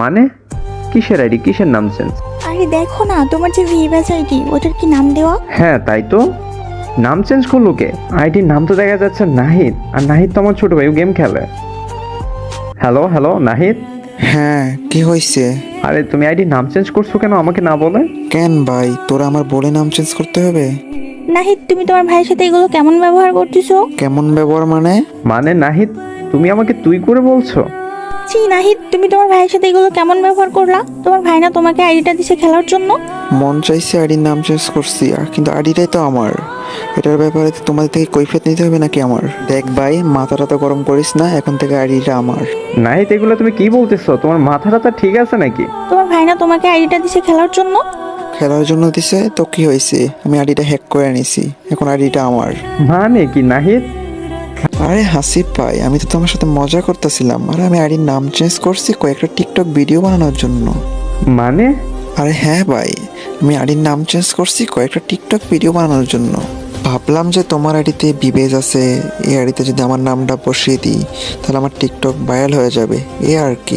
মানে কিসের আইডি, কিসের নাম চেঞ্জ? আরে দেখো না, তোমার যে ভিভাস আইডি ওটার কি নাম দেওয়া? হ্যাঁ তাই তো, নাম চেঞ্জ করলো কে? আইডির নাম তো দেখা যাচ্ছে নাহিদ, আর নাহিদ তো আমার ছোট ভাই, ও গেম খেলে। Hello hello Nahid. হ্যাঁ, কি হয়েছে? আরে তুমি আইডির নাম চেঞ্জ করছো কেন আমাকে না বলে? কেন ভাই, তোরা আমার বলে নাম চেঞ্জ করতে হবে? নাহিদ, তুমি তোমার ভাইয়ের সাথে এগুলো কেমন ব্যবহার করতেছো? কেমন ব্যবহার মানে? মানে নাহিদ, তুমি আমাকে তুই করে বলছো? ছি নাহিদ, তুমি তোমার ভাইয়ের সাথে এগুলো কেমন ব্যবহার করলা? তোমার ভাই না তোমাকে আইডিটা দিছে খেলার জন্য? মন চাইছে আইডির নাম চেঞ্জ করছি, আর কিন্তু আইডিটাই তো আমার। এটার ব্যাপারে তো তোমাদের থেকে কৈফিয়ত নিতে হবে নাকি আমার? দেখ ভাই, মাথাটা তো গরম করিস না, এখন থেকে আইডিটা আমার। নাহিদ এগুলো তুমি কি বলতেছো? তোমার মাথাটা ঠিক আছে নাকি? তোমার ভাই না তোমাকে আইডিটা দিছে খেলার জন্য? খেলার জন্য দিছে তো কি হয়েছে? আমি আইডিটা হ্যাক করে নিছি, এখন আইডিটা আমার। মানে কি নাহিদ? আরে হাসিব ভাই, আমি তো তোমার সাথে মজা করতেছিলাম। আর আমি আইডির নাম চেঞ্জ করছি কয়েকটা টিকটক ভিডিও বানানোর জন্য। মানে আরে হ্যাঁ ভাই, আমি আইডির নাম চেঞ্জ করছি কয়েকটা টিকটক ভিডিও বানানোর জন্য। ভাবলাম যে তোমার আইডিতে বিবেজ আছে, এই আইডিতে যদি আমার নামটা বসিয়ে দিই তাহলে আমার টিকটক ভাইরাল হয়ে যাবে, এই আর কি।